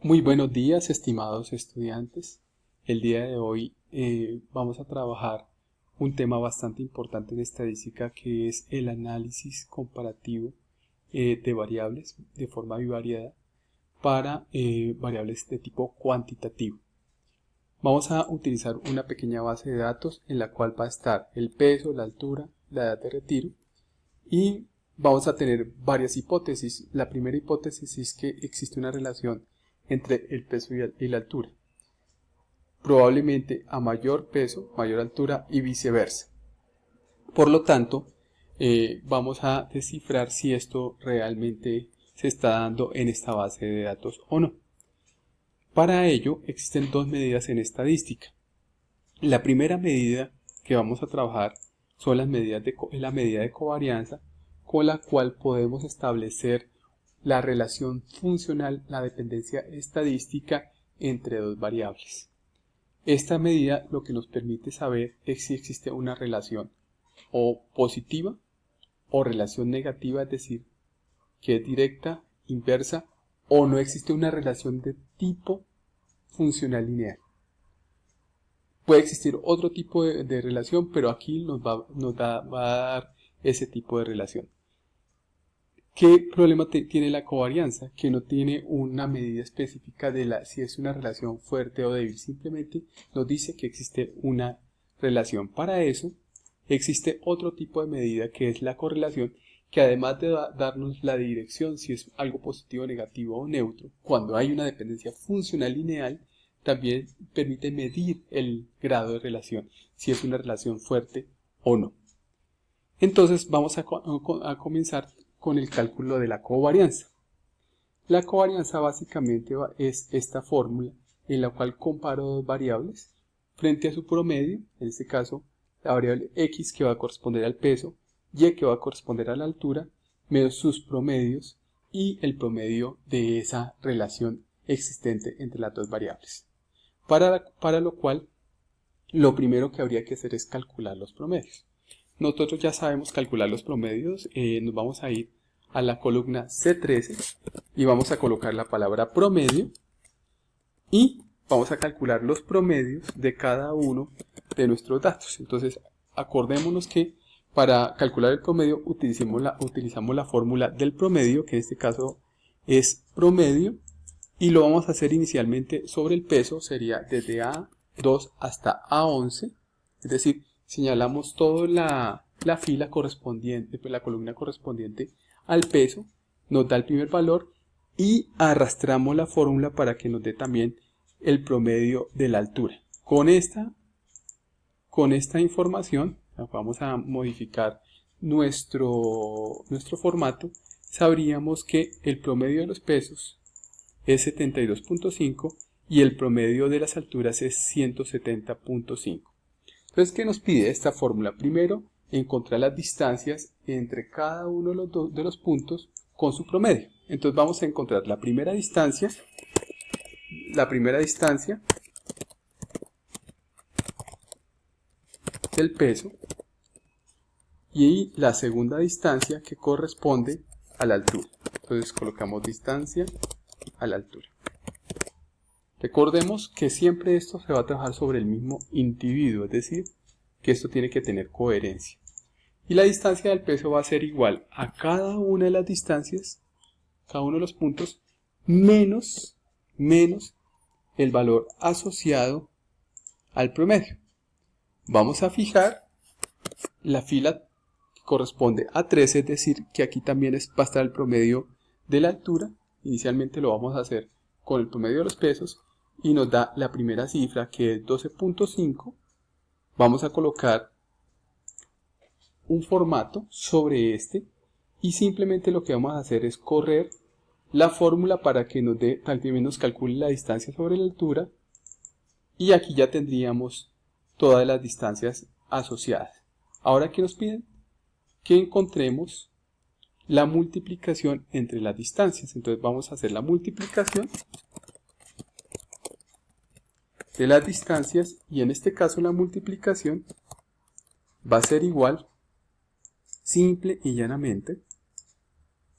Muy buenos días, estimados estudiantes. El día de hoy vamos a trabajar un tema bastante importante en estadística, que es el análisis comparativo de variables de forma bivariada para variables de tipo cuantitativo. Vamos a utilizar una pequeña base de datos en la cual va a estar el peso, la altura, la edad de retiro, y vamos a tener varias hipótesis. La primera hipótesis es que existe una relación entre el peso y la altura, probablemente a mayor peso, mayor altura y viceversa. Por lo tanto, vamos a descifrar si esto realmente se está dando en esta base de datos o no. Para ello existen dos medidas en estadística. La primera medida que vamos a trabajar son la medida de covarianza, con la cual podemos establecer la relación funcional, la dependencia estadística entre dos variables. Esta medida lo que nos permite saber es si existe una relación o positiva o relación negativa, es decir, que es directa, inversa, o no existe una relación de tipo funcional lineal. Puede existir otro tipo de relación, pero aquí va a dar ese tipo de relación. ¿Qué problema tiene la covarianza? Que no tiene una medida específica de si es una relación fuerte o débil. Simplemente nos dice que existe una relación. Para eso existe otro tipo de medida, que es la correlación, que además de darnos la dirección, si es algo positivo, negativo o neutro, cuando hay una dependencia funcional lineal, también permite medir el grado de relación, si es una relación fuerte o no. Entonces vamos a comenzar con el cálculo de la covarianza. La covarianza básicamente es esta fórmula en la cual comparo dos variables frente a su promedio, en este caso la variable x, que va a corresponder al peso, y, que va a corresponder a la altura, menos sus promedios y el promedio de esa relación existente entre las dos variables. Para lo cual, lo primero que habría que hacer es calcular los promedios. Nosotros ya sabemos calcular los promedios. Nos vamos a ir a la columna C13 y vamos a colocar la palabra promedio y vamos a calcular los promedios de cada uno de nuestros datos. Entonces, acordémonos que para calcular el promedio utilizamos la fórmula del promedio, que en este caso es promedio, y lo vamos a hacer inicialmente sobre el peso. Sería desde A2 hasta A11, es decir, señalamos toda la fila correspondiente, pues la columna correspondiente al peso, nos da el primer valor y arrastramos la fórmula para que nos dé también el promedio de la altura. Con esta información vamos a modificar nuestro formato. Sabríamos que el promedio de los pesos es 72.5 y el promedio de las alturas es 170.5. Entonces, ¿qué nos pide esta fórmula? Primero, encontrar las distancias entre cada uno de los puntos con su promedio. Entonces vamos a encontrar la primera distancia del peso y la segunda distancia que corresponde a la altura. Entonces colocamos distancia a la altura. Recordemos que siempre esto se va a trabajar sobre el mismo individuo, es decir, que esto tiene que tener coherencia. Y la distancia del peso va a ser igual a cada una de las distancias, cada uno de los puntos, menos el valor asociado al promedio. Vamos a fijar la fila que corresponde a 13, es decir, que aquí también va a estar el promedio de la altura. Inicialmente lo vamos a hacer con el promedio de los pesos y nos da la primera cifra, que es 12.5. Vamos a colocar un formato sobre este y simplemente lo que vamos a hacer es correr la fórmula para que también nos calcule la distancia sobre la altura, y aquí ya tendríamos todas las distancias asociadas. Ahora, ¿qué nos piden? Que encontremos la multiplicación entre las distancias. Entonces vamos a hacer la multiplicación de las distancias, y en este caso la multiplicación va a ser igual, simple y llanamente,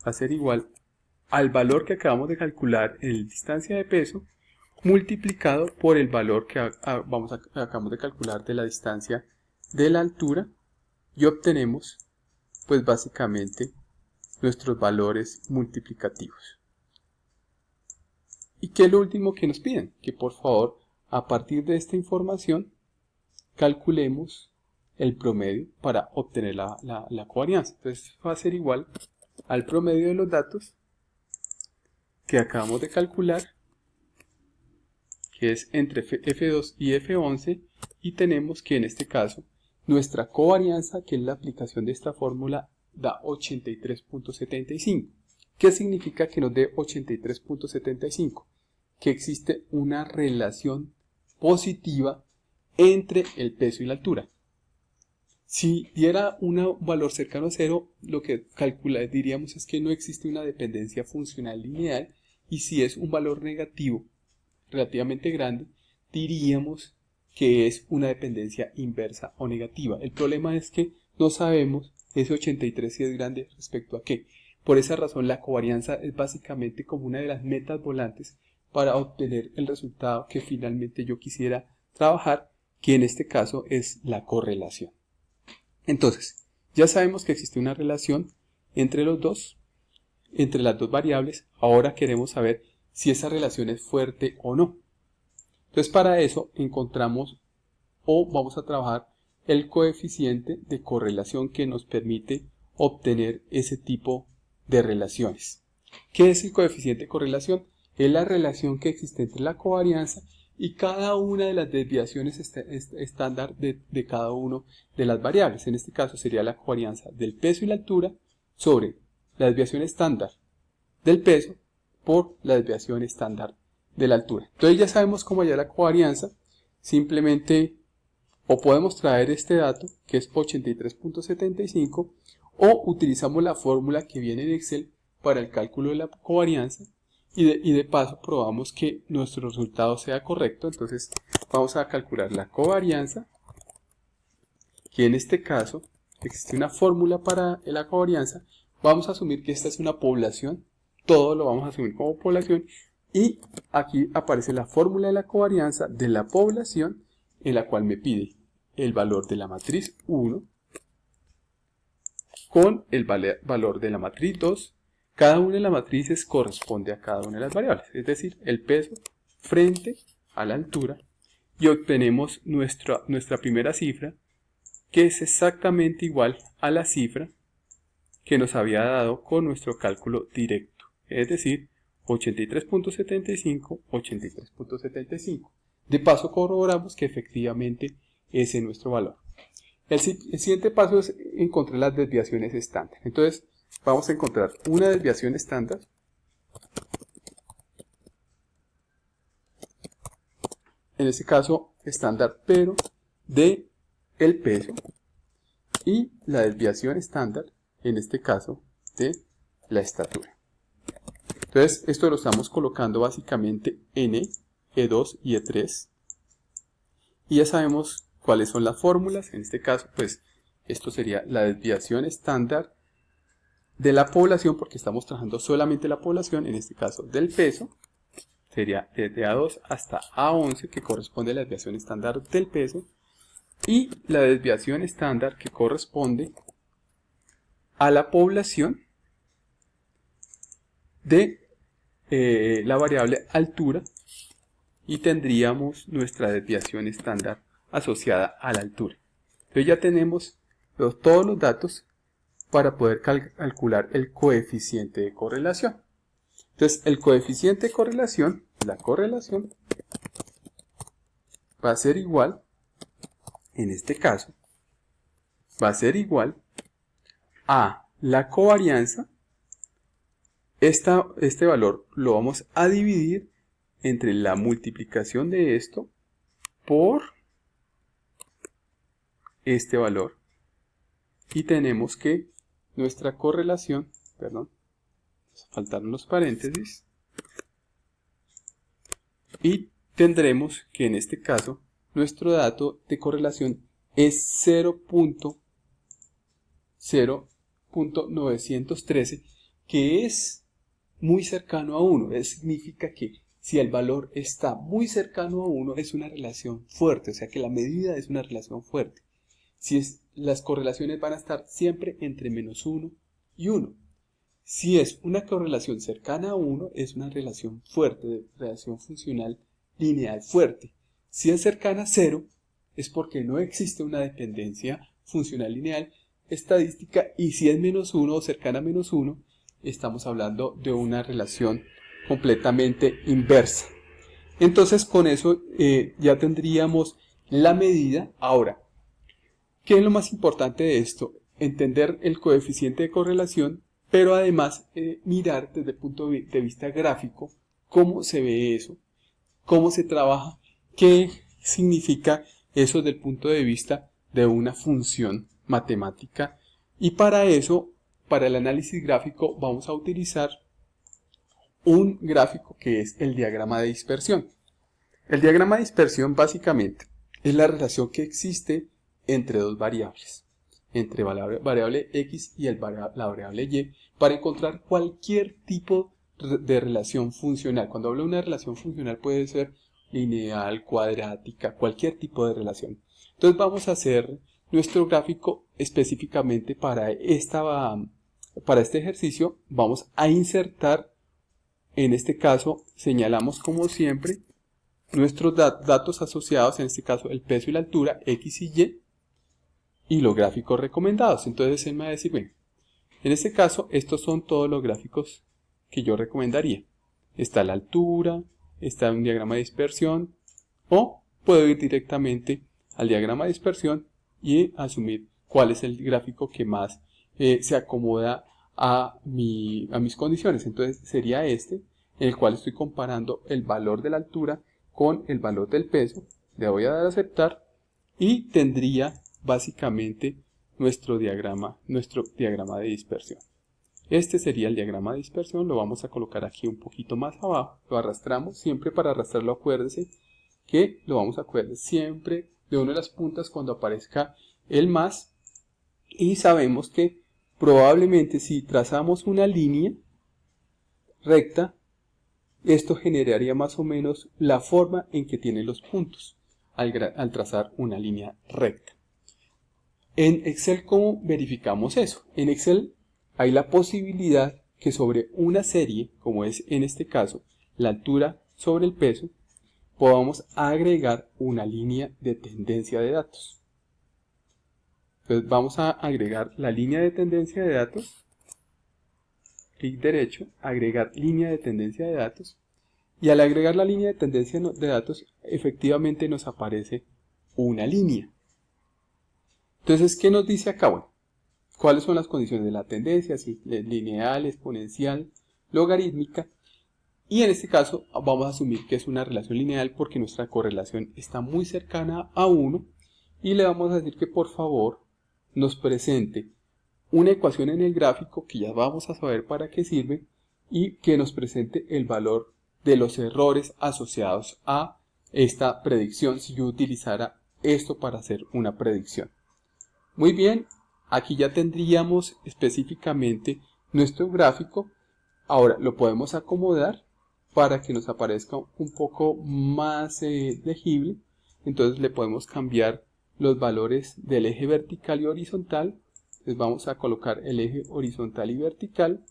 va a ser igual al valor que acabamos de calcular en la distancia de peso multiplicado por el valor que acabamos de calcular de la distancia de la altura y obtenemos pues básicamente nuestros valores multiplicativos. ¿Y qué es lo último que nos piden? Que por favor a partir de esta información calculemos el promedio para obtener la covarianza. Entonces va a ser igual al promedio de los datos que acabamos de calcular, que es entre F2 y F11, y tenemos que en este caso nuestra covarianza, que es la aplicación de esta fórmula, da 83.75. ¿Qué significa que nos dé 83.75? Que existe una relación positiva entre el peso y la altura. Si diera un valor cercano a 0, lo que diríamos es que no existe una dependencia funcional lineal, y si es un valor negativo relativamente grande, diríamos que es una dependencia inversa o negativa. El problema es que no sabemos ese 83 si es grande respecto a qué. Por esa razón la covarianza es básicamente como una de las metas volantes para obtener el resultado que finalmente yo quisiera trabajar, que en este caso es la correlación. Entonces, ya sabemos que existe una relación entre las dos variables. Ahora queremos saber si esa relación es fuerte o no. Entonces, para eso encontramos o vamos a trabajar el coeficiente de correlación que nos permite obtener ese tipo de relaciones. ¿Qué es el coeficiente de correlación? Es la relación que existe entre la covarianza y cada una de las desviaciones estándar de cada una de las variables. En este caso sería la covarianza del peso y la altura sobre la desviación estándar del peso por la desviación estándar de la altura. Entonces ya sabemos cómo hallar la covarianza. Simplemente o podemos traer este dato, que es 83.75, o utilizamos la fórmula que viene en Excel para el cálculo de la covarianza, y de paso probamos que nuestro resultado sea correcto. Entonces vamos a calcular la covarianza, que en este caso existe una fórmula para la covarianza. Vamos a asumir que esta es una población, todo lo vamos a asumir como población, y aquí aparece la fórmula de la covarianza de la población, en la cual me pide el valor de la matriz 1 con el valor de la matriz 2. Cada una de las matrices corresponde a cada una de las variables, es decir, el peso frente a la altura, y obtenemos nuestra primera cifra, que es exactamente igual a la cifra que nos había dado con nuestro cálculo directo, es decir, 83.75, 83.75. De paso corroboramos que efectivamente ese es nuestro valor. El siguiente paso es encontrar las desviaciones estándar. Entonces vamos a encontrar una desviación estándar en este caso estándar pero de el peso, y la desviación estándar en este caso de la estatura. Entonces esto lo estamos colocando básicamente en E2 y E3, y ya sabemos cuáles son las fórmulas. En este caso pues esto sería la desviación estándar de la población, porque estamos trabajando solamente la población, en este caso del peso, sería desde A2 hasta A11, que corresponde a la desviación estándar del peso, y la desviación estándar que corresponde a la población de la variable altura, y tendríamos nuestra desviación estándar asociada a la altura. Entonces ya tenemos todos los datos para poder calcular el coeficiente de correlación. Entonces el coeficiente de correlación, la correlación, va a ser igual, en este caso, va a ser igual a la covarianza. Este valor lo vamos a dividir entre la multiplicación de esto por este valor, y tenemos que nuestra correlación, faltaron los paréntesis, y tendremos que en este caso nuestro dato de correlación es 0.913, que es muy cercano a 1. Eso significa que si el valor está muy cercano a 1 es una relación fuerte, o sea que la medida es una relación fuerte. Las correlaciones van a estar siempre entre -1 y 1. Si es una correlación cercana a 1, es una relación fuerte, de relación funcional lineal fuerte. Si es cercana a 0, es porque no existe una dependencia funcional lineal estadística, y si es -1 o cercana a -1, estamos hablando de una relación completamente inversa. Entonces con eso ya tendríamos la medida. Ahora, ¿qué es lo más importante de esto? Entender el coeficiente de correlación, pero además mirar desde el punto de vista gráfico cómo se ve eso, cómo se trabaja, qué significa eso desde el punto de vista de una función matemática. Y para eso, para el análisis gráfico, vamos a utilizar un gráfico que es el diagrama de dispersión. El diagrama de dispersión básicamente es la relación que existe entre dos variables, entre la variable x y la variable y, para encontrar cualquier tipo de relación funcional. Cuando hablo de una relación funcional puede ser lineal, cuadrática, cualquier tipo de relación. Entonces vamos a hacer nuestro gráfico específicamente para este ejercicio. Vamos a insertar, en este caso señalamos como siempre nuestros datos asociados, en este caso el peso y la altura, x y los gráficos recomendados. Entonces él me va a decir, bueno, en este caso estos son todos los gráficos que yo recomendaría. Está la altura, está un diagrama de dispersión, o puedo ir directamente al diagrama de dispersión y asumir cuál es el gráfico que más se acomoda a mis condiciones. Entonces sería este, en el cual estoy comparando el valor de la altura con el valor del peso. Le voy a dar a aceptar y tendría básicamente nuestro diagrama de dispersión. Este sería el diagrama de dispersión. Lo vamos a colocar aquí un poquito más abajo. Lo arrastramos. Siempre para arrastrarlo, acuérdese que lo vamos a coger siempre de una de las puntas cuando aparezca el más. Y sabemos que probablemente si trazamos una línea recta, esto generaría más o menos la forma en que tienen los puntos al trazar una línea recta. En Excel, ¿cómo verificamos eso? En Excel hay la posibilidad que sobre una serie, como es en este caso la altura sobre el peso, podamos agregar una línea de tendencia de datos. Entonces vamos a agregar la línea de tendencia de datos, clic derecho, agregar línea de tendencia de datos, y al agregar la línea de tendencia de datos efectivamente nos aparece una línea. Entonces, ¿qué nos dice acá? Bueno, ¿cuáles son las condiciones de la tendencia? Si es lineal, exponencial, logarítmica. Y en este caso vamos a asumir que es una relación lineal porque nuestra correlación está muy cercana a 1. Y le vamos a decir que por favor nos presente una ecuación en el gráfico, que ya vamos a saber para qué sirve, y que nos presente el valor de los errores asociados a esta predicción si yo utilizara esto para hacer una predicción. Muy bien, aquí ya tendríamos específicamente nuestro gráfico. Ahora lo podemos acomodar para que nos aparezca un poco más legible. Entonces le podemos cambiar los valores del eje vertical y horizontal. Entonces vamos a colocar el eje horizontal y vertical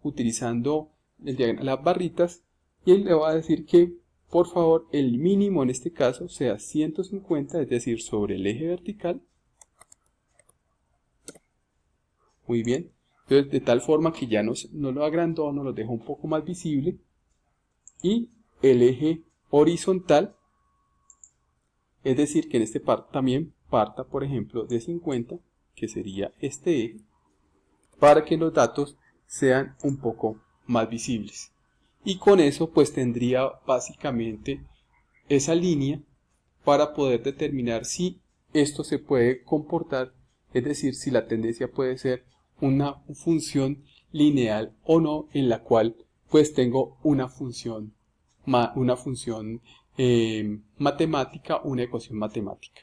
utilizando las barritas, y él le va a decir que por favor el mínimo en este caso sea 150, es decir, sobre el eje vertical. Muy bien, entonces de tal forma que ya no lo agrandó, nos lo dejó un poco más visible. Y el eje horizontal, es decir, que en este también parta, por ejemplo, de 50, que sería este eje, para que los datos sean un poco más visibles. Y con eso pues tendría básicamente esa línea para poder determinar si esto se puede comportar, es decir, si la tendencia puede ser una función lineal o no, en la cual pues tengo una función matemática, una ecuación matemática.